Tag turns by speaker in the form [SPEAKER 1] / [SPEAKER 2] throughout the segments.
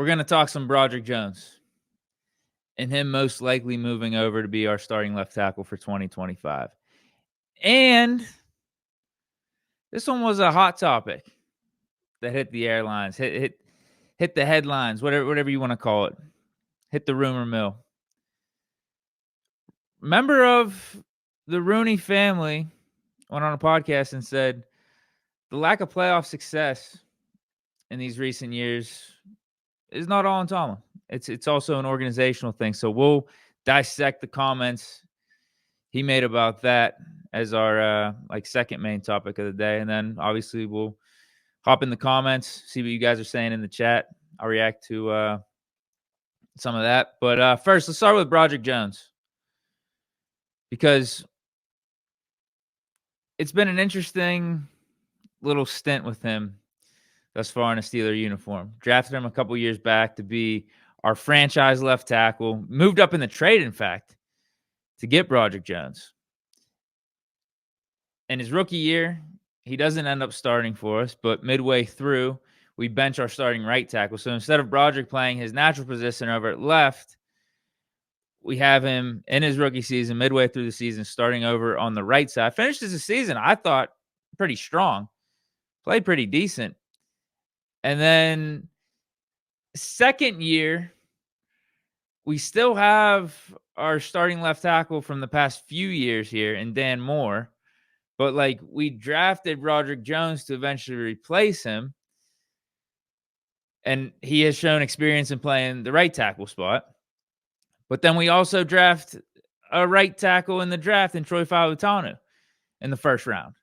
[SPEAKER 1] We're going to talk some Broderick Jones and him most likely moving over to be our starting left tackle for 2025. And this one was a hot topic that hit the airlines, hit the headlines, whatever you want to call it, hit the rumor mill. Member of the Rooney family went on a podcast and said the lack of playoff success in these recent years is not all on Tomlin. It's also an organizational thing. So we'll dissect the comments he made about that as our second main topic of the day, and then obviously we'll hop in the comments, see what you guys are saying in the chat. I'll react to some of that. But first, let's start with Broderick Jones, because it's been an interesting little stint with him thus far in a Steeler uniform. Drafted him a couple years back to be our franchise left tackle. Moved up in the trade, in fact, to get Broderick Jones. In his rookie year, he doesn't end up starting for us, but midway through, we bench our starting right tackle. So instead of Broderick playing his natural position over at left, we have him in his rookie season, midway through the season, starting over on the right side. Finished as a season, I thought, pretty strong. Played pretty decent. And then second year, we still have our starting left tackle from the past few years here in Dan Moore. But we drafted Broderick Jones to eventually replace him. And he has shown experience in playing the right tackle spot. But then we also draft a right tackle in the draft in Troy Fautanu in the first round.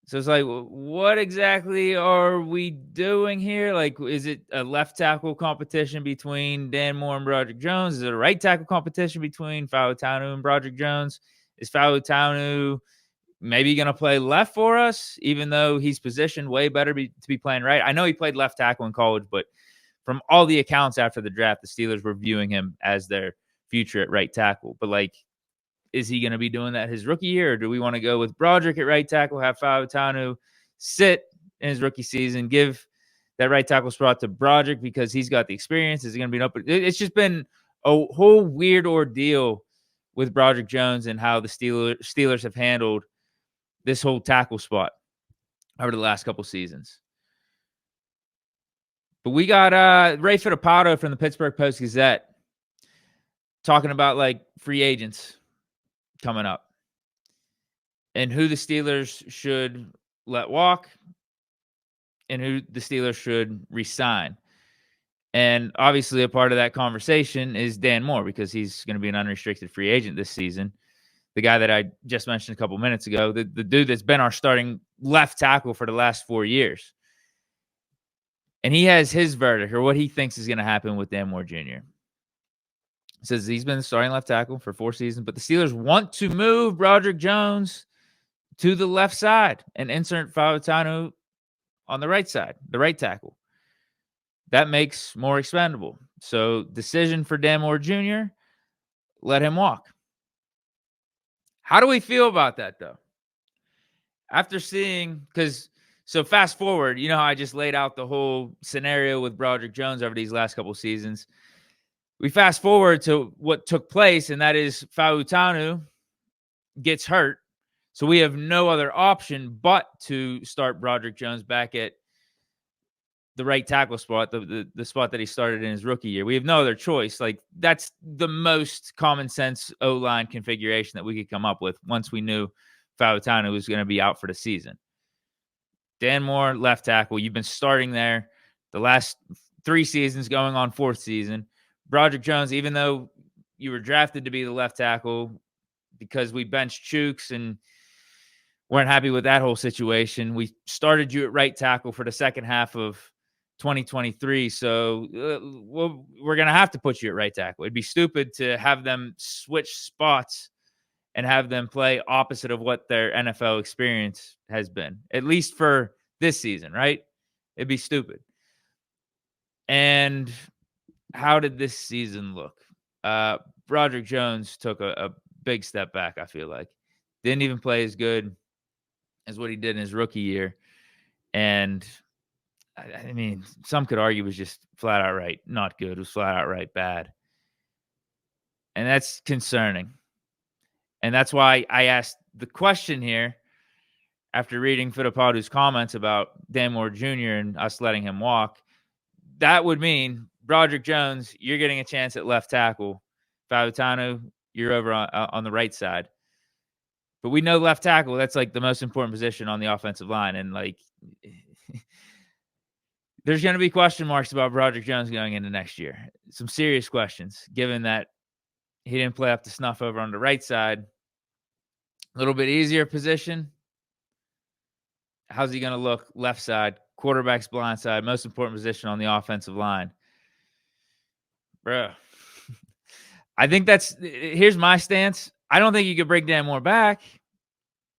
[SPEAKER 1] So it's what exactly are we doing here? Is it a left tackle competition between Dan Moore and Broderick Jones? Is it a right tackle competition between Fautanu and Broderick Jones? Is Fautanu maybe going to play left for us, even though he's positioned way better to be playing right? I know he played left tackle in college, but from all the accounts after the draft, the Steelers were viewing him as their future at right tackle. But is he going to be doing that his rookie year, or do we want to go with Broderick at right tackle, have Fautanu sit in his rookie season, give that right tackle spot to Broderick because he's got the experience? Is it going to be an open? It's just been a whole weird ordeal with Broderick Jones and how the Steelers have handled this whole tackle spot over the last couple seasons. But we got Ray Fittipaldo from the Pittsburgh Post-Gazette talking about free agents coming up and who the Steelers should let walk and who the Steelers should re-sign. And obviously a part of that conversation is Dan Moore, because he's going to be an unrestricted free agent this season. The guy that I just mentioned a couple minutes ago, the dude that's been our starting left tackle for the last 4 years. And he has his verdict, or what he thinks is going to happen with Dan Moore Jr. Says he's been the starting left tackle for 4 seasons, but the Steelers want to move Broderick Jones to the left side and insert Fautanu on the right side, the right tackle. That makes Moore expendable. So decision for Dan Moore Jr., let him walk. How do we feel about that, though? After seeing, so fast forward, you know how I just laid out the whole scenario with Broderick Jones over these last couple seasons. We fast forward to what took place, and that is Fautanu gets hurt. So we have no other option but to start Broderick Jones back at the right tackle spot, the spot that he started in his rookie year. We have no other choice. That's the most common sense O-line configuration that we could come up with once we knew Fautanu was going to be out for the season. Dan Moore, left tackle. You've been starting there the last 3 seasons, going on 4th season. Broderick Jones, even though you were drafted to be the left tackle because we benched Chooks and weren't happy with that whole situation, we started you at right tackle for the second half of 2023. So we're going to have to put you at right tackle. It'd be stupid to have them switch spots and have them play opposite of what their NFL experience has been, at least for this season, right? It'd be stupid. And how did this season look? Broderick Jones took a big step back, I feel like. Didn't even play as good as what he did in his rookie year. And I mean, some could argue was just flat out right not good. It was flat out right bad. And that's concerning. And that's why I asked the question here after reading Fittipaldi's comments about Dan Moore Jr. and us letting him walk. That would mean Broderick Jones, you're getting a chance at left tackle. Fautanu, you're over on the right side. But we know left tackle, that's like the most important position on the offensive line. And like, there's going to be question marks about Broderick Jones going into next year. Some serious questions, given that he didn't play up to snuff over on the right side. A little bit easier position. How's he going to look left side? Quarterback's blind side, most important position on the offensive line. Bro, I think here's my stance. I don't think you could bring Dan Moore back.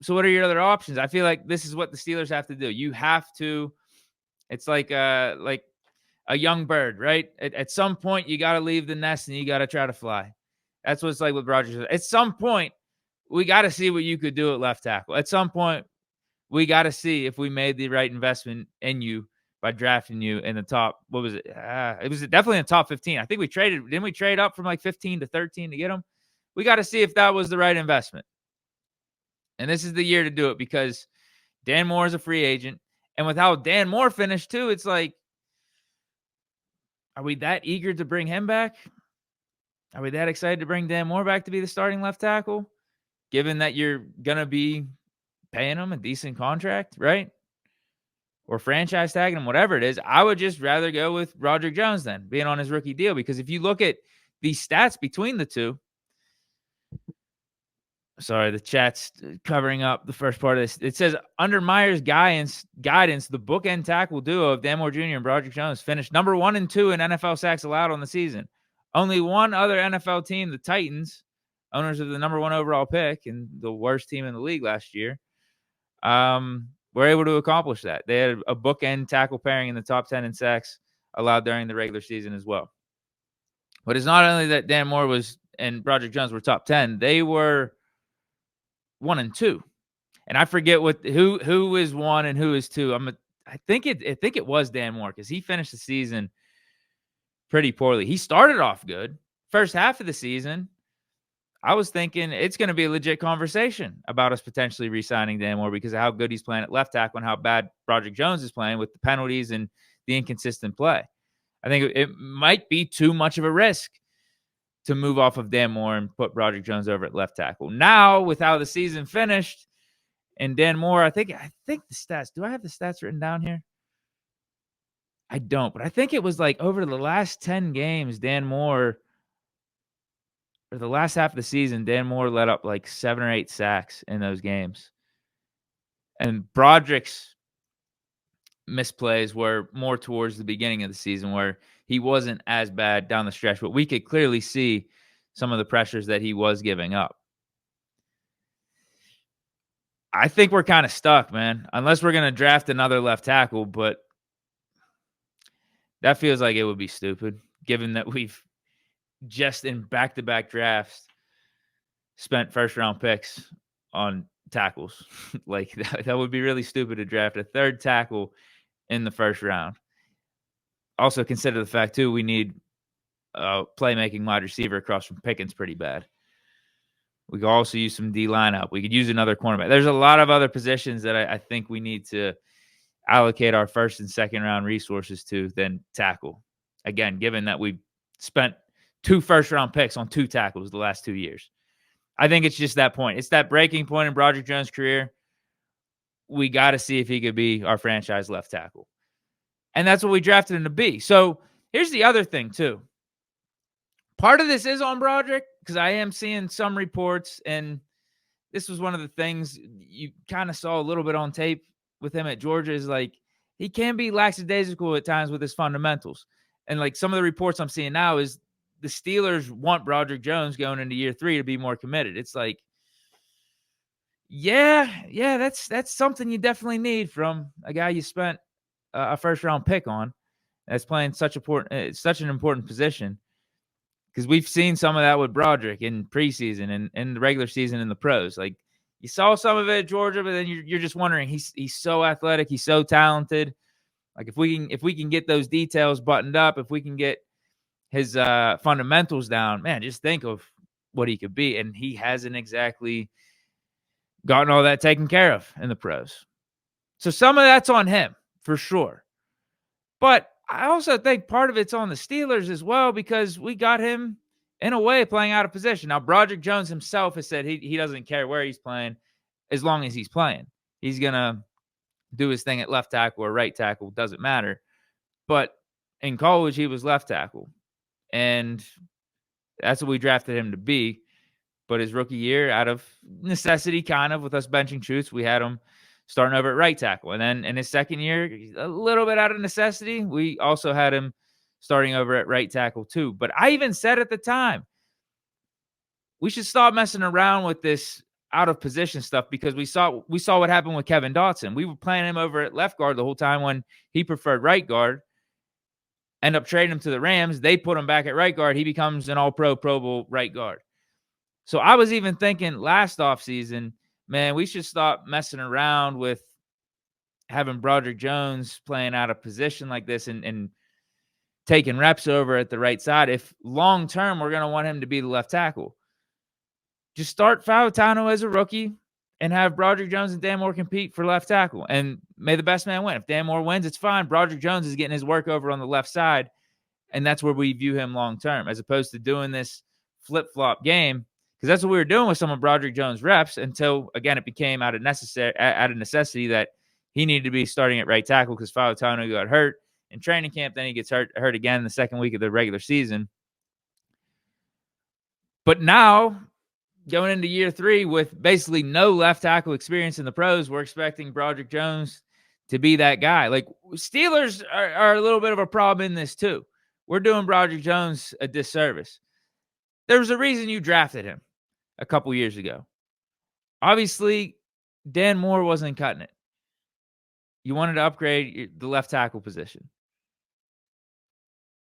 [SPEAKER 1] So what are your other options? I feel like this is what the Steelers have to do. You have to, it's like a young bird, right? At some point, you got to leave the nest and you got to try to fly. That's what it's like with Rodgers. At some point, we got to see what you could do at left tackle. At some point, we got to see if we made the right investment in you by drafting you in the top. What was it? It was definitely in the top 15. I think didn't we trade up from like 15 to 13 to get him? We got to see if that was the right investment. And this is the year to do it because Dan Moore is a free agent. And with how Dan Moore finished too, it's like, are we that eager to bring him back? Are we that excited to bring Dan Moore back to be the starting left tackle? Given that you're going to be paying him a decent contract, right? Or franchise tagging him, whatever it is. I would just rather go with Broderick Jones then, being on his rookie deal. Because if you look at the stats between the two, sorry, the chat's covering up the first part of this. It says, under Meyer's guidance, the bookend tackle duo of Dan Moore Jr. and Broderick Jones finished number 1 and 2 in NFL sacks allowed on the season. Only one other NFL team, the Titans, owners of the number 1 overall pick and the worst team in the league last year, were able to accomplish that. They had a bookend tackle pairing in the top 10 in sacks allowed during the regular season as well. But it's not only that Dan Moore and Broderick Jones were top 10, they were 1 and 2. And I forget who is 1 and who is 2. I think it was Dan Moore because he finished the season pretty poorly. He started off good. First half of the season, I was thinking it's going to be a legit conversation about us potentially re-signing Dan Moore because of how good he's playing at left tackle and how bad Broderick Jones is playing with the penalties and the inconsistent play. I think it might be too much of a risk to move off of Dan Moore and put Broderick Jones over at left tackle. Now, with how the season finished and Dan Moore, I think the stats. Do I have the stats written down here? I don't, but I think it was like over the last 10 games, Dan Moore, or the last half of the season, Dan Moore let up like 7 or 8 sacks in those games. And Broderick's misplays were more towards the beginning of the season where he wasn't as bad down the stretch, but we could clearly see some of the pressures that he was giving up. I think we're kind of stuck, man, unless we're going to draft another left tackle, but that feels like it would be stupid given that we've just in back-to-back drafts spent first-round picks on tackles. Like that would be really stupid to draft a third tackle in the first round. Also consider the fact, too, we need a playmaking wide receiver across from Pickens pretty bad. We could also use some D-line up. We could use another cornerback. There's a lot of other positions that I think we need to allocate our first and second round resources to than tackle. Again, given that we spent 2 first-round picks on 2 tackles the last 2 years. I think it's just that point. It's that breaking point in Broderick Jones' career. We got to see if he could be our franchise left tackle. And that's what we drafted him to be. So here's the other thing, too. Part of this is on Broderick because I am seeing some reports, and this was one of the things you kind of saw a little bit on tape with him at Georgia is like he can be lackadaisical at times with his fundamentals. And like some of the reports I'm seeing now is the Steelers want Broderick Jones going into year 3 to be more committed. It's like, yeah, that's something you definitely need from a guy you spent a first-round pick on that's playing such an important position. Because we've seen some of that with Broderick in preseason and in the regular season in the pros. Like you saw some of it at Georgia, but then you're just wondering, he's so athletic, he's so talented. Like if we can get those details buttoned up, if we can get his fundamentals down, man, just think of what he could be. And he hasn't exactly gotten all that taken care of in the pros. So some of that's on him for sure. But I also think part of it's on the Steelers as well, because we got him in a way playing out of position. Now, Broderick Jones himself has said he doesn't care where he's playing as long as he's playing. He's going to do his thing at left tackle or right tackle, doesn't matter. But in college, he was left tackle. And that's what we drafted him to be. But his rookie year, out of necessity, kind of, with us benching Schutz, we had him starting over at right tackle. And then in his second year, a little bit out of necessity, we also had him starting over at right tackle too. But I even said at the time, we should stop messing around with this out of position stuff, because we saw what happened with Kevin Dotson. We were playing him over at left guard the whole time when he preferred right guard. End up trading him to the Rams. They put him back at right guard. He becomes an all-pro, Pro Bowl right guard. So I was even thinking last offseason, man, we should stop messing around with having Broderick Jones playing out of position like this and taking reps over at the right side. If long-term we're going to want him to be the left tackle, just start Fautano as a rookie and have Broderick Jones and Dan Moore compete for left tackle. And may the best man win. If Dan Moore wins, it's fine. Broderick Jones is getting his work over on the left side, and that's where we view him long-term, as opposed to doing this flip-flop game. Because that's what we were doing with some of Broderick Jones' reps until, again, it became out of necessity that he needed to be starting at right tackle because Fautano got hurt in training camp. Then he gets hurt again the second week of the regular season. But now, going into year 3 with basically no left tackle experience in the pros, we're expecting Broderick Jones to be that guy. Like, Steelers are a little bit of a problem in this too. We're doing Broderick Jones a disservice. There's a reason you drafted him a couple years ago. Obviously, Dan Moore wasn't cutting it. You wanted to upgrade the left tackle position.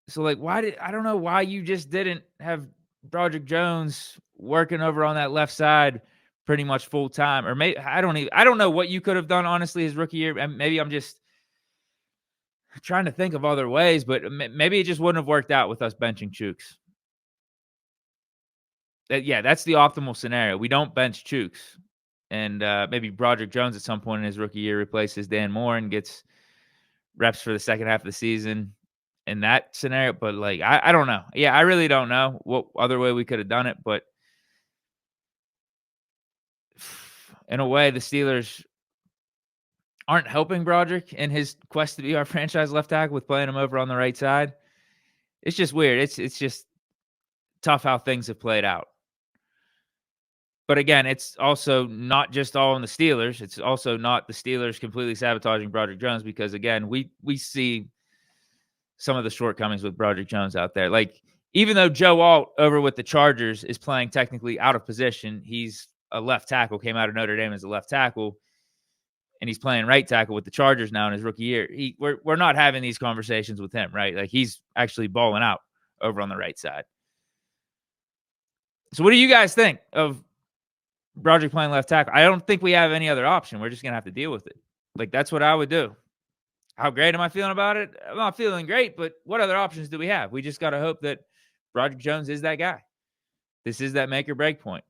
[SPEAKER 1] So, like, I don't know why you just didn't have Broderick Jones working over on that left side pretty much full time. Or maybe I don't know what you could have done, honestly, his rookie year. And maybe I'm just trying to think of other ways, but maybe it just wouldn't have worked out with us benching Chooks. That's the optimal scenario. We don't bench Chooks. And maybe Broderick Jones at some point in his rookie year replaces Dan Moore and gets reps for the second half of the season in that scenario. But, like, I don't know. Yeah, I really don't know what other way we could have done it. But in a way, the Steelers aren't helping Broderick in his quest to be our franchise left tackle with playing him over on the right side. It's just weird. It's just tough how things have played out. But again, it's also not just all on the Steelers. It's also not the Steelers completely sabotaging Broderick Jones, because, again, we see some of the shortcomings with Broderick Jones out there. Like, even though Joe Alt over with the Chargers is playing technically out of position, he's a left tackle, came out of Notre Dame as a left tackle, and he's playing right tackle with the Chargers now in his rookie year. We're not having these conversations with him, right? Like, he's actually balling out over on the right side. So what do you guys think of Broderick playing left tackle? I don't think we have any other option. We're just going to have to deal with it. Like, that's what I would do. How great am I feeling about it? I'm not feeling great, but what other options do we have? We just got to hope that Broderick Jones is that guy. This is that make or break point.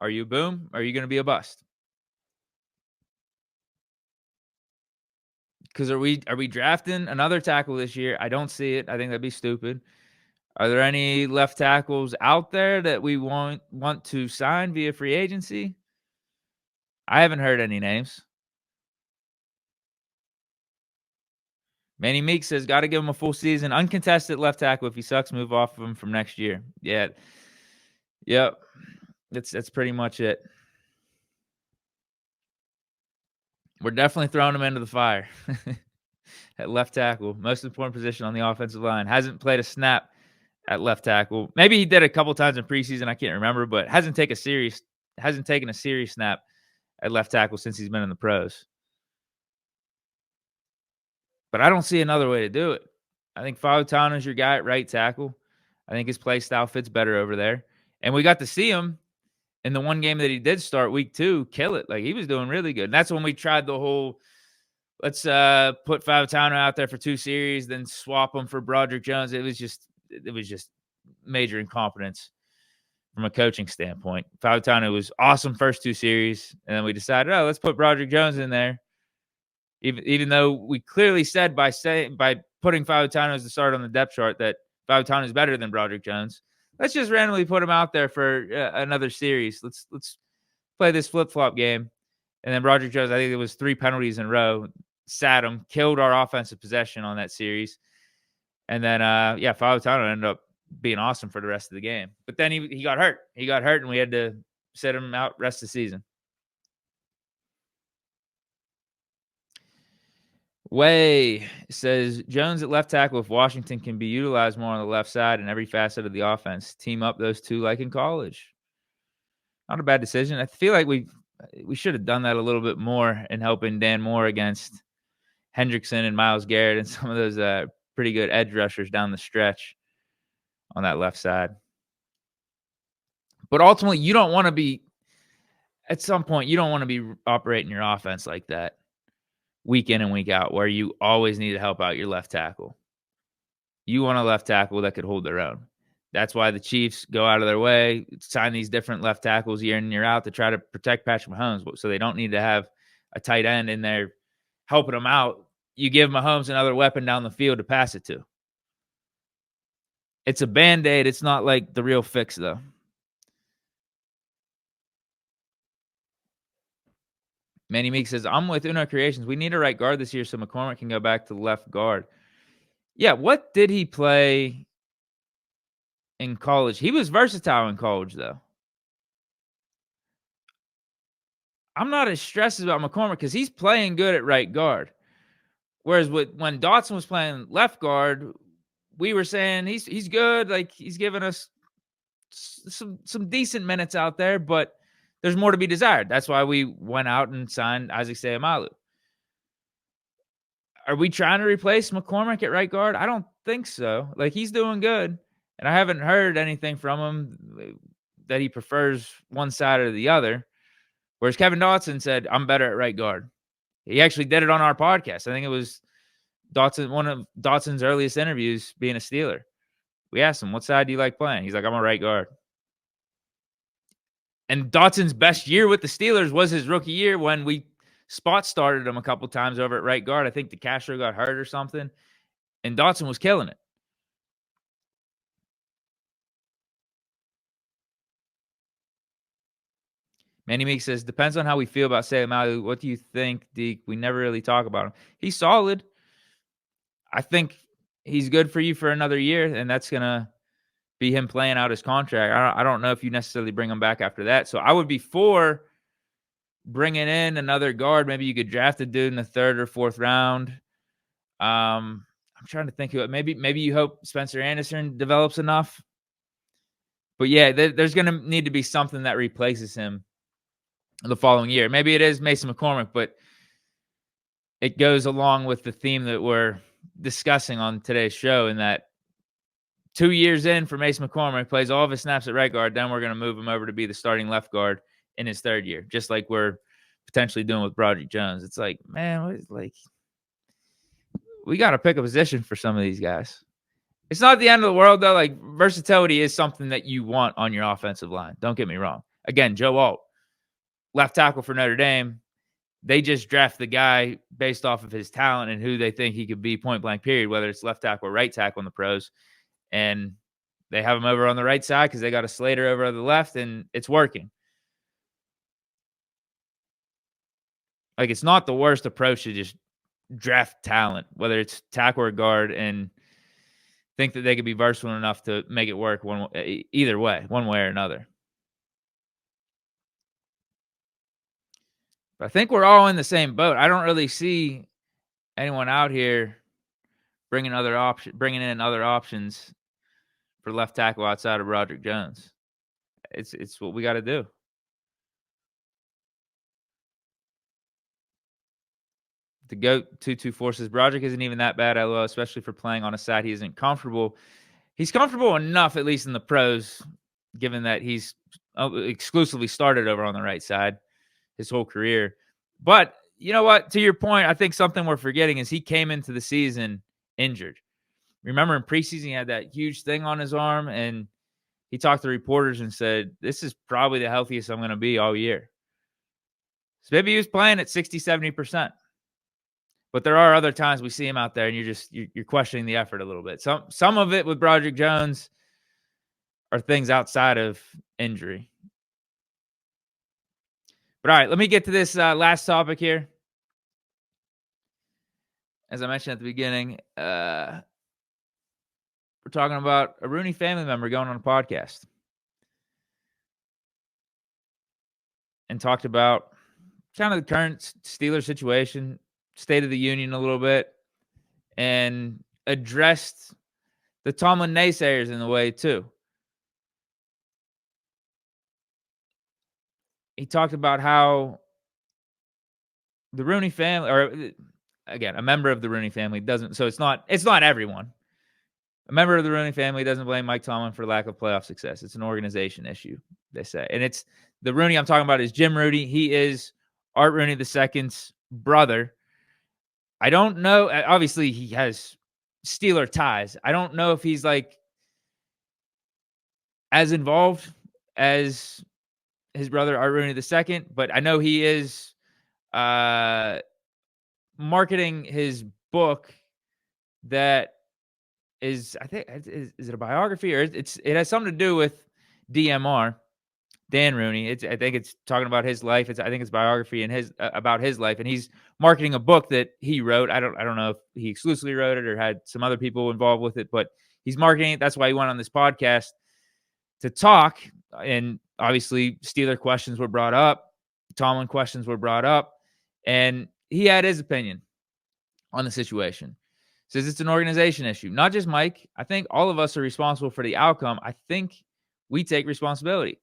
[SPEAKER 1] Are you a boom? Or are you going to be a bust? Because are we drafting another tackle this year? I don't see it. I think that'd be stupid. Are there any left tackles out there that we want to sign via free agency? I haven't heard any names. Manny Meek says, got to give him a full season. Uncontested left tackle. If he sucks, move off of him from next year. Yeah. Yep. That's pretty much it. We're definitely throwing him into the fire. At left tackle. Most important position on the offensive line. Hasn't played a snap at left tackle. Maybe he did a couple times in preseason. I can't remember, but hasn't taken a serious snap at left tackle since he's been in the pros. But I don't see another way to do it. I think Fautano's your guy at right tackle. I think his play style fits better over there. And we got to see him in the one game that he did start week 2, kill it. Like, he was doing really good. And that's when we tried the whole, let's put Fautano out there for 2 series, then swap him for Broderick Jones. It was just major incompetence from a coaching standpoint. Fautano was awesome first 2 series, and then we decided, oh, let's put Broderick Jones in there. Even though we clearly said by putting Fautano as the start on the depth chart that Fautano is better than Broderick Jones. Let's just randomly put him out there for another series. Let's play this flip-flop game. And then Broderick Jones, I think it was 3 penalties in a row, sat him, killed our offensive possession on that series. And then, Fautano ended up being awesome for the rest of the game. But then he got hurt. He got hurt, and we had to sit him out rest of the season. Way says Jones at left tackle if Washington can be utilized more on the left side in every facet of the offense. Team up those two like in college. Not a bad decision. I feel like we should have done that a little bit more in helping Dan Moore against Hendrickson and Myles Garrett and some of those pretty good edge rushers down the stretch on that left side. But ultimately, you don't want to be at some point, you don't want to be operating your offense like that week in and week out, where you always need to help out your left tackle. You want a left tackle that could hold their own. That's why the Chiefs go out of their way, sign these different left tackles year in and year out to try to protect Patrick Mahomes, so they don't need to have a tight end in there helping them out. You give Mahomes another weapon down the field to pass it to. It's a Band-Aid. It's not like the real fix, though. Manny Meek says, I'm with Uno Creations. We need a right guard this year so McCormick can go back to left guard. Yeah, what did he play in college? He was versatile in college, though. I'm not as stressed about McCormick because he's playing good at right guard. Whereas when Dotson was playing left guard, we were saying he's good. Like, he's giving us some decent minutes out there, but there's more to be desired. That's why we went out and signed Isaac Seumalo. Are we trying to replace McCormick at right guard? I don't think so. Like, he's doing good, and I haven't heard anything from him that he prefers one side or the other. Whereas Kevin Dotson said, I'm better at right guard. He actually did it on our podcast. I think it was one of Dotson's earliest interviews being a Steeler. We asked him, what side do you like playing? He's like, I'm a right guard. And Dotson's best year with the Steelers was his rookie year when we spot started him a couple times over at right guard. I think DeCastro got hurt or something, and Dotson was killing it. Manny Meek says, depends on how we feel about Seumalo. What do you think, Deke? We never really talk about him. He's solid. I think he's good for you for another year, and that's going to be him playing out his contract. I don't know if you necessarily bring him back after that. So I would be for bringing in another guard. Maybe you could draft a dude in the 3rd or 4th round. I'm trying to think of it. Maybe you hope Spencer Anderson develops enough. But yeah, there's going to need to be something that replaces him the following year. Maybe it is Mason McCormick, but it goes along with the theme that we're discussing on today's show, in that 2 years in for Mason McCormick, plays all of his snaps at right guard, then we're going to move him over to be the starting left guard in his 3rd year, just like we're potentially doing with Broderick Jones. It's like, man, we got to pick a position for some of these guys. It's not the end of the world, though. Like, versatility is something that you want on your offensive line. Don't get me wrong. Again, Joe Alt, left tackle for Notre Dame. They just draft the guy based off of his talent and who they think he could be, point blank period, whether it's left tackle or right tackle in the pros. And they have him over on the right side because they got a Slater over on the left, and it's working. Like, it's not the worst approach to just draft talent, whether it's tackle or guard, and think that they could be versatile enough to make it work either way, one way or another. But I think we're all in the same boat. I don't really see anyone out here bringing in other options for left tackle outside of Broderick Jones. It's what we got to do. The GOAT 224 says Broderick isn't even that bad, LOL, especially for playing on a side he isn't comfortable. He's comfortable enough, at least in the pros, given that he's exclusively started over on the right side his whole career. But you know what? To your point, I think something we're forgetting is he came into the season injured. Remember in preseason, he had that huge thing on his arm, and he talked to reporters and said, "This is probably the healthiest I'm going to be all year." So maybe he was playing at 60, 70%. But there are other times we see him out there, and you're questioning the effort a little bit. Some of it with Broderick Jones are things outside of injury. But all right, let me get to this last topic here. As I mentioned at the beginning, we're talking about a Rooney family member going on a podcast and talked about kind of the current Steelers situation, State of the Union a little bit, and addressed the Tomlin naysayers in the way too. He talked about how the Rooney family, or again, a member of the Rooney family doesn't. So it's not everyone. A member of the Rooney family doesn't blame Mike Tomlin for lack of playoff success. It's an organization issue, they say, and it's the Rooney I'm talking about is Jim Rooney. He is Art Rooney II's brother. I don't know. Obviously, he has Steeler ties. I don't know if he's like as involved as his brother Art Rooney II, but I know he is marketing his book that is, I think, is it a biography or it has something to do with DMR, Dan Rooney. I think it's talking about his life. I think it's biography and his about his life, and he's marketing a book that he wrote. I don't know if he exclusively wrote it or had some other people involved with it, but he's marketing it. That's why he went on this podcast to talk. And obviously, Steeler questions were brought up, Tomlin questions were brought up, and he had his opinion on the situation. Says it's an organization issue, not just Mike. I think all of us are responsible for the outcome. I think we take responsibility.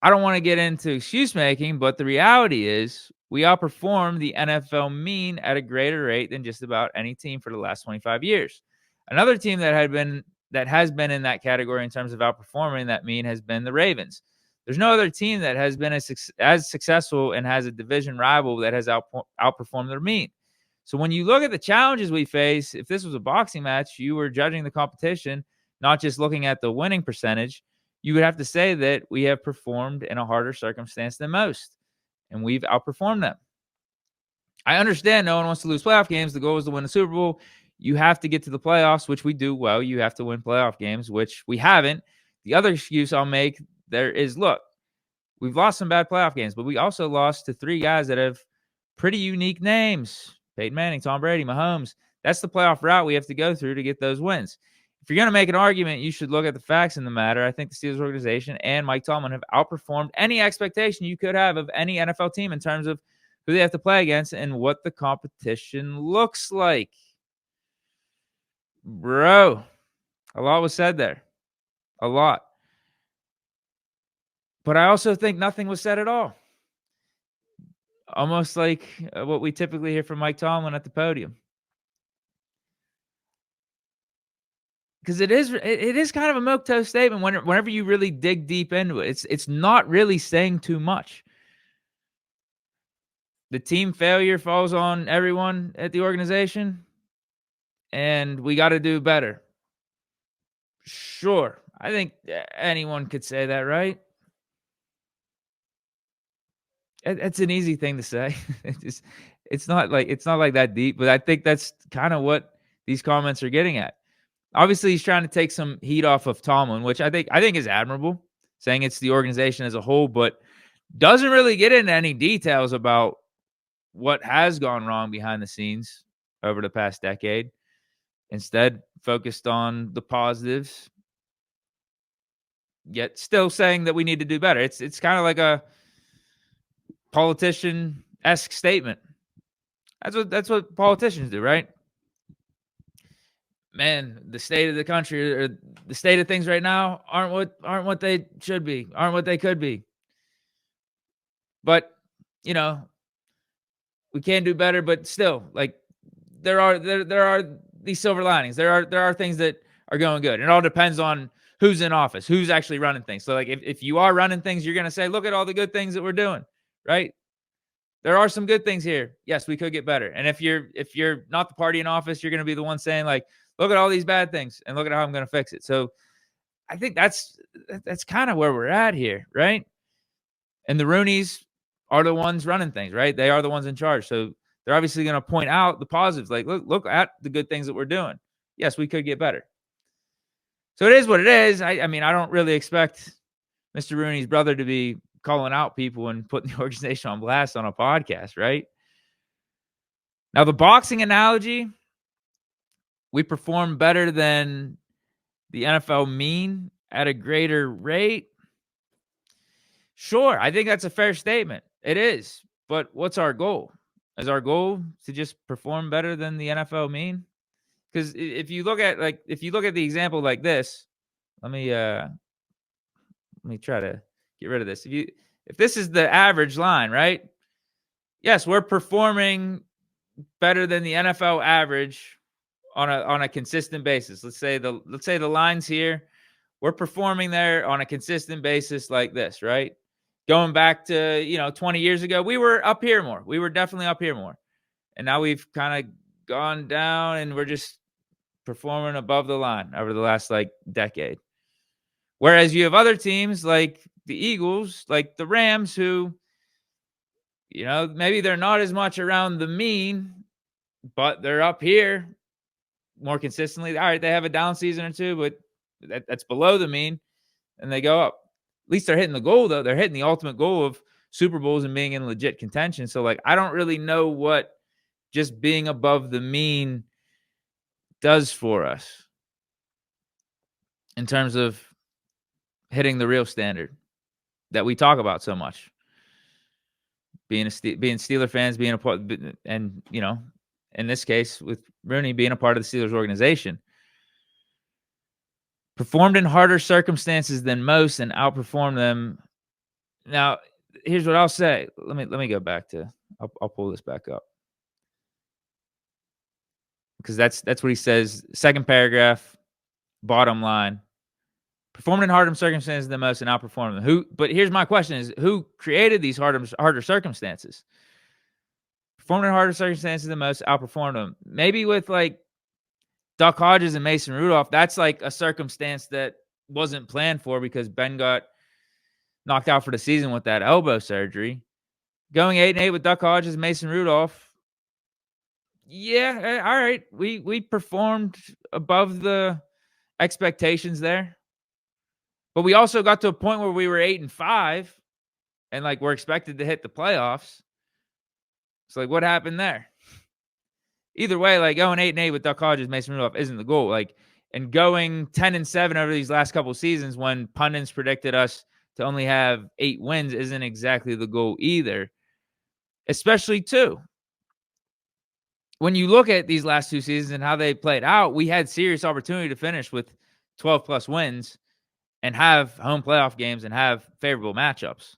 [SPEAKER 1] I don't want to get into excuse making, but the reality is we outperform the NFL mean at a greater rate than just about any team for the last 25 years. Another team that has been in that category in terms of outperforming that mean has been the Ravens. There's no other team that has been as successful and has a division rival that has outperformed their mean. So when you look at the challenges we face, if this was a boxing match, you were judging the competition, not just looking at the winning percentage, you would have to say that we have performed in a harder circumstance than most, and we've outperformed them. I understand no one wants to lose playoff games. The goal is to win the Super Bowl. You have to get to the playoffs, which we do well. You have to win playoff games, which we haven't. The other excuse I'll make there is, look, we've lost some bad playoff games, but we also lost to three guys that have pretty unique names. Peyton Manning, Tom Brady, Mahomes. That's the playoff route we have to go through to get those wins. If you're going to make an argument, you should look at the facts in the matter. I think the Steelers organization and Mike Tomlin have outperformed any expectation you could have of any NFL team in terms of who they have to play against and what the competition looks like. Bro, a lot was said there. A lot. But I also think nothing was said at all. Almost like what we typically hear from Mike Tomlin at the podium. Because it is kind of a milquetoast statement whenever you really dig deep into it. It's not really saying too much. The team failure falls on everyone at the organization, and we got to do better. Sure, I think anyone could say that, right? It's an easy thing to say. It's not like that deep, but I think that's kind of what these comments are getting at. Obviously, he's trying to take some heat off of Tomlin, which I think is admirable, saying it's the organization as a whole, but doesn't really get into any details about what has gone wrong behind the scenes over the past decade. Instead, focused on the positives, yet still saying that we need to do better. It's kind of like a politician-esque statement. That's what politicians do, right? Man, the state of the country or the state of things right now aren't what they should be, aren't what they could be. But, we can do better, but still, like there are these silver linings. There are things that are going good. It all depends on who's in office, who's actually running things. So like if you are running things, you're going to say, look at all the good things that we're doing, right? there are some good things here. Yes, we could get better. And if you're not the party in office, you're going to be the one saying like, look at all these bad things and look at how I'm going to fix it. So I think that's kind of where we're at here, right? And the Rooneys are the ones running things, right? They are the ones in charge. So they're obviously going to point out the positives. Like, look at the good things that we're doing. Yes, we could get better. So it is what it is. I mean, I don't really expect Mr. Rooney's brother to be calling out people and putting the organization on blast on a podcast, right? Now, the boxing analogy, we perform better than the NFL mean at a greater rate. Sure, I think that's a fair statement. It is. But what's our goal? Is our goal to just perform better than the NFL mean? Because if you look at the example like this, let me try to get rid of this. If this is the average line, right? Yes, we're performing better than the NFL average on a consistent basis. Let's say the lines here, we're performing there on a consistent basis like this, right? Going back to 20 years ago, we were up here more. We were definitely up here more. And now we've kind of gone down and we're just performing above the line over the last decade. Whereas you have other teams like the Eagles, like the Rams, who, maybe they're not as much around the mean, but they're up here more consistently. All right, they have a down season or two, but that's below the mean, and they go up. At least they're hitting the goal, though. They're hitting the ultimate goal of Super Bowls and being in legit contention. So, I don't really know what just being above the mean does for us in terms of hitting the real standard that we talk about so much. Being Steeler fans, being a part, and in this case with Rooney being a part of the Steelers organization. Performed in harder circumstances than most and outperformed them. Now, here's what I'll say. Let me go back to. I'll pull this back up because that's what he says. Second paragraph, bottom line. Performed in harder circumstances than most and outperformed them. But here's my question: is who created these harder circumstances? Performed in harder circumstances than most, outperformed them. Maybe with Duck Hodges and Mason Rudolph, that's a circumstance that wasn't planned for because Ben got knocked out for the season with that elbow surgery. Going 8-8 with Duck Hodges and Mason Rudolph, yeah, all right. We performed above the expectations there. But we also got to a point where we were 8-5 and we're expected to hit the playoffs. So what happened there? Either way, going 8-8 with Duck Hodges, Mason Rudolph isn't the goal. And going 10-7 over these last couple of seasons when pundits predicted us to only have 8 wins isn't exactly the goal either. Especially too, when you look at these last 2 seasons and how they played out, we had serious opportunity to finish with 12 plus wins and have home playoff games and have favorable matchups.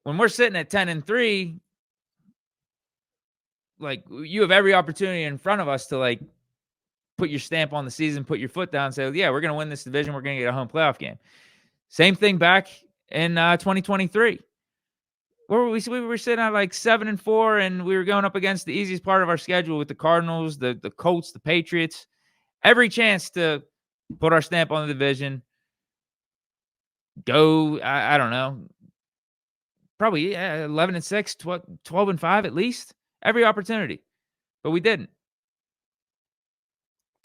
[SPEAKER 1] When we're sitting at 10-3, you have every opportunity in front of us to put your stamp on the season, put your foot down and say, yeah, we're going to win this division. We're going to get a home playoff game. Same thing back in 2023. Where we were sitting at 7-4 and we were going up against the easiest part of our schedule with the Cardinals, the Colts, the Patriots. Every chance to put our stamp on the division. Go, I don't know, probably 11-6, 12-5 at least. Every opportunity, but we didn't.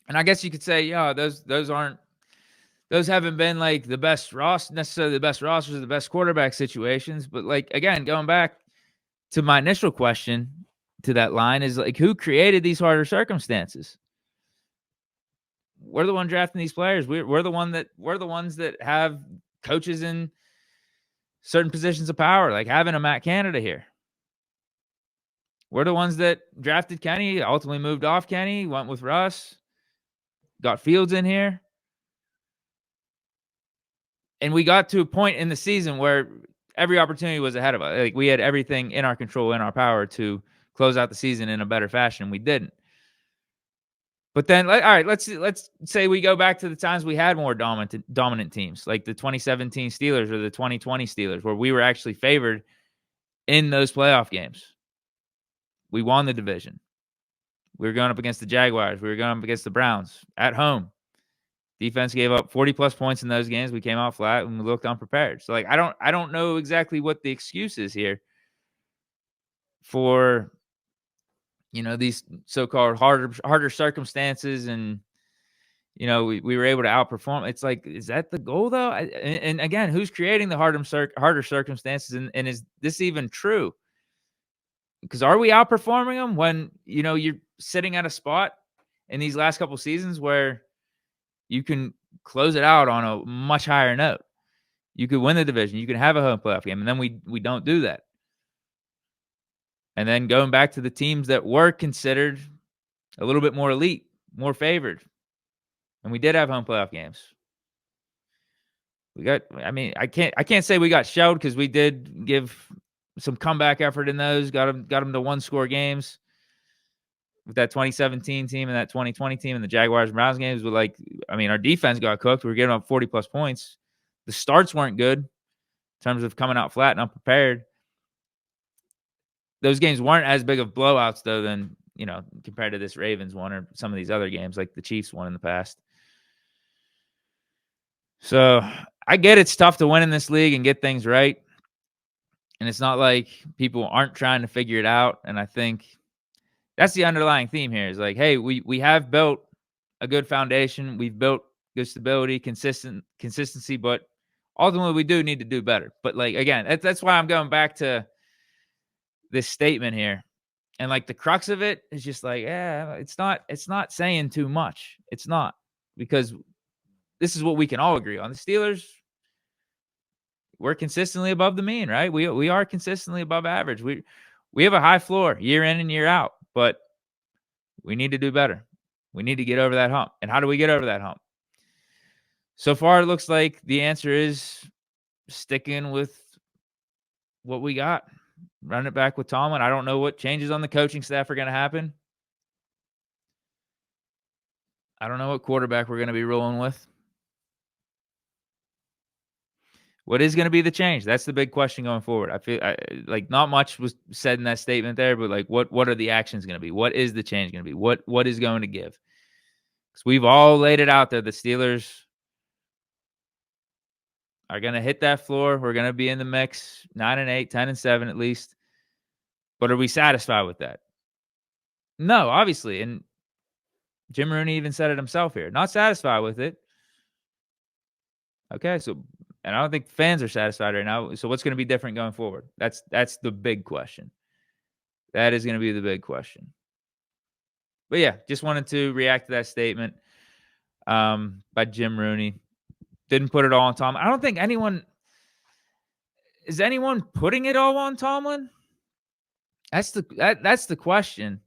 [SPEAKER 1] And I guess you could say, yeah, those haven't been the best necessarily the best rosters, the best quarterback situations. But again, going back to my initial question to that line is who created these harder circumstances? We're the one drafting these players. We're the ones that have coaches in certain positions of power, like having a Matt Canada here. We're the ones that drafted Kenny, ultimately moved off Kenny, went with Russ, got Fields in here. And we got to a point in the season where every opportunity was ahead of us. We had everything in our control, in our power to close out the season in a better fashion. We didn't. But then, all right, let's say we go back to the times we had more dominant teams, like the 2017 Steelers or the 2020 Steelers, where we were actually favored in those playoff games. We won the division. We were going up against the Jaguars. We were going up against the Browns at home. Defense gave up 40-plus points in those games. We came out flat and we looked unprepared. So, like, I don't know exactly what the excuse is here for, these so-called harder circumstances, and we were able to outperform. It's like, is that the goal though? And again, who's creating the harder circumstances, and is this even true? Because are we outperforming them when you're sitting at a spot in these last couple seasons where you can close it out on a much higher note? You could win the division. You can have a home playoff game, and then we don't do that. And then going back to the teams that were considered a little bit more elite, more favored, and we did have home playoff games. I can't say we got shelled, because we did give some comeback effort in those. Got them to one-score games with that 2017 team and that 2020 team and the Jaguars and Browns games. But our defense got cooked. We were giving up 40-plus points. The starts weren't good in terms of coming out flat and unprepared. Those games weren't as big of blowouts, though, than, compared to this Ravens one or some of these other games like the Chiefs won in the past. So I get it's tough to win in this league and get things right. And it's not like people aren't trying to figure it out. And I think that's the underlying theme here is like, hey, we have built a good foundation. We've built good stability, consistency, but ultimately we do need to do better. But again, that's why I'm going back to this statement here. And the crux of it is just it's not saying too much. It's not, because this is what we can all agree on. The Steelers, we're consistently above the mean, right? We are consistently above average. We have a high floor year in and year out, but we need to do better. We need to get over that hump. And how do we get over that hump? So far, it looks like the answer is sticking with what we got. Run it back with Tomlin. I don't know what changes on the coaching staff are going to happen. I don't know what quarterback we're going to be rolling with. What is going to be the change? That's the big question going forward. I feel like not much was said in that statement there, but what are the actions going to be? What is the change going to be? What is going to give? Because we've all laid it out there. The Steelers are going to hit that floor. We're going to be in the mix, 9-8, 10-7 at least. But are we satisfied with that? No, obviously. And Jim Rooney even said it himself here. Not satisfied with it. Okay, and I don't think fans are satisfied right now. So what's going to be different going forward? That's the big question. That is going to be the big question. But yeah, just wanted to react to that statement by Jim Rooney. Didn't put it all on Tomlin. I don't think is anyone putting it all on Tomlin? That's the question.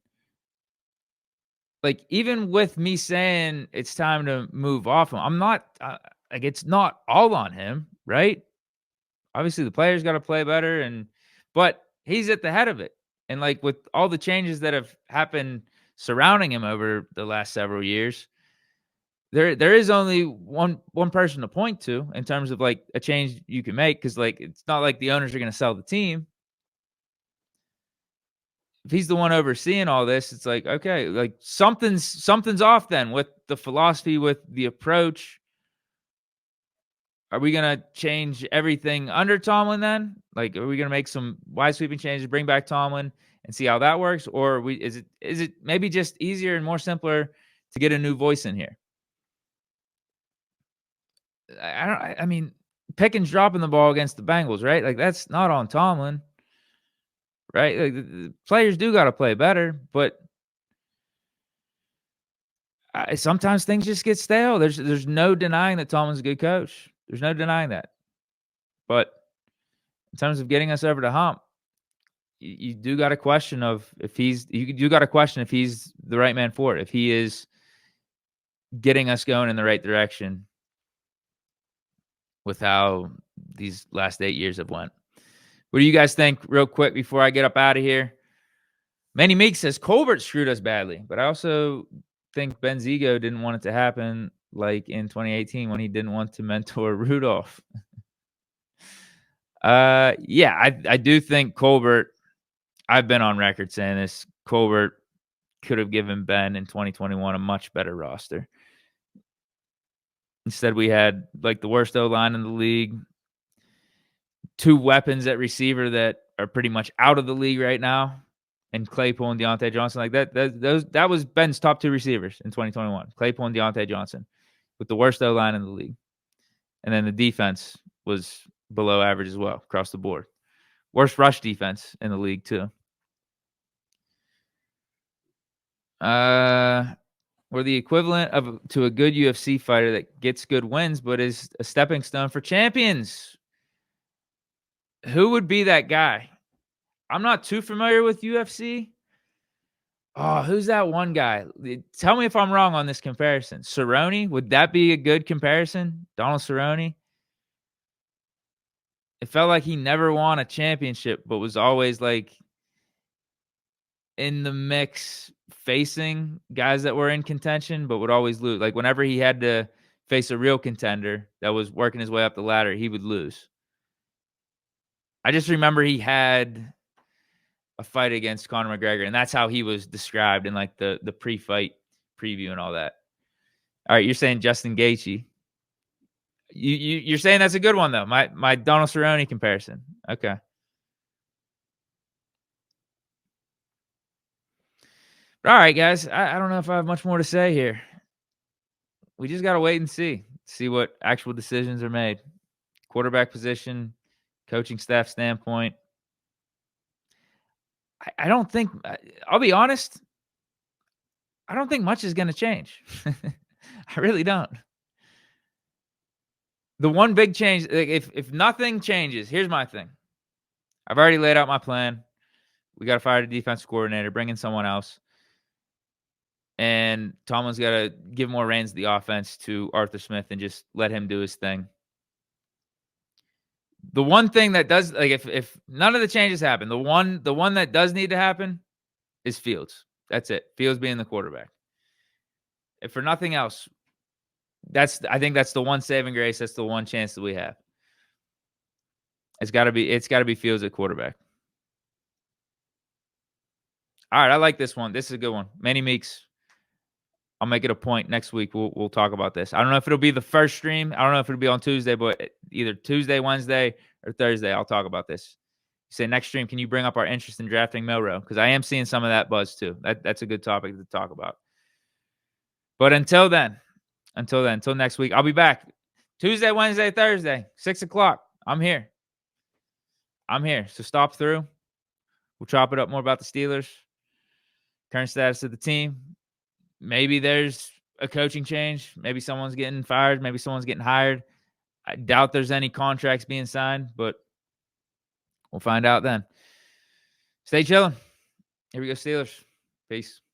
[SPEAKER 1] Even with me saying it's time to move off him, I'm not it's not all on him, right? Obviously, the players got to play better, but he's at the head of it. And with all the changes that have happened surrounding him over the last several years, there is only one person to point to in terms of a change you can make, because it's not like the owners are going to sell the team. If he's the one overseeing all this, it's okay, something's off then with the philosophy, with the approach. Are we going to change everything under Tomlin then? Are we going to make some wide sweeping changes, bring back Tomlin and see how that works? Or is it maybe just easier and more simpler to get a new voice in here? I mean, Pickens dropping the ball against the Bengals, right? That's not on Tomlin, right? The players do got to play better, but sometimes things just get stale. There's no denying that Tomlin's a good coach. There's no denying that. But in terms of getting us over the hump, you do got a question of if he's the right man for it, if he is getting us going in the right direction with how these last 8 years have went. What do you guys think real quick before I get up out of here? Manny Meek says Colbert screwed us badly, but I also think Ben Zigo didn't want it to happen in 2018 when he didn't want to mentor Rudolph. Yeah, I do think Colbert. I've been on record saying this. Colbert could have given Ben in 2021 a much better roster. Instead, we had like the worst O line in the league, two weapons at receiver that are pretty much out of the league right now, and Claypool and Deontay Johnson. Like that was Ben's top two receivers in 2021. Claypool and Deontay Johnson, with the worst O line in the league, and then the defense was below average as well across the board. Worst rush defense in the league too. We're the equivalent to a good UFC fighter that gets good wins, but is a stepping stone for champions. Who would be that guy? I'm not too familiar with UFC. Oh, who's that one guy? Tell me if I'm wrong on this comparison. Cerrone, would that be a good comparison? Donald Cerrone? It felt like he never won a championship, but was always like in the mix facing guys that were in contention, but would always lose. Like whenever he had to face a real contender that was working his way up the ladder, he would lose. I just remember he had a fight against Conor McGregor, and that's how he was described in like the pre-fight preview and all that. All right, you're saying Justin Gaethje. You're saying that's a good one though. My Donald Cerrone comparison. Okay. But all right, guys. I don't know if I have much more to say here. We just gotta wait and see what actual decisions are made. Quarterback position, coaching staff standpoint. I don't think. I'll be honest. I don't think much is going to change. I really don't. The one big change, like if nothing changes, here's my thing. I've already laid out my plan. We got to fire the defensive coordinator, bring in someone else. And Tomlin's got to give more reins to the offense to Arthur Smith and just let him do his thing. The one thing that does, like if none of the changes happen, the one that does need to happen is Fields. That's it. Fields being the quarterback. If for nothing else, I think that's the one saving grace. That's the one chance that we have. It's got to be Fields at quarterback. All right, I like this one. This is a good one. Manny Meeks. I'll make it a point next week. We'll talk about this. I don't know if it'll be the first stream. I don't know if it'll be on Tuesday, but either Tuesday, Wednesday, or Thursday, I'll talk about this. You say next stream, can you bring up our interest in drafting Milrow? Because I am seeing some of that buzz too. That's a good topic to talk about. But until next week, I'll be back Tuesday, Wednesday, Thursday, 6:00. I'm here. So stop through. We'll chop it up more about the Steelers, current status of the team. Maybe there's a coaching change. Maybe someone's getting fired. Maybe someone's getting hired. I doubt there's any contracts being signed, but we'll find out then. Stay chilling. Here we go, Steelers. Peace.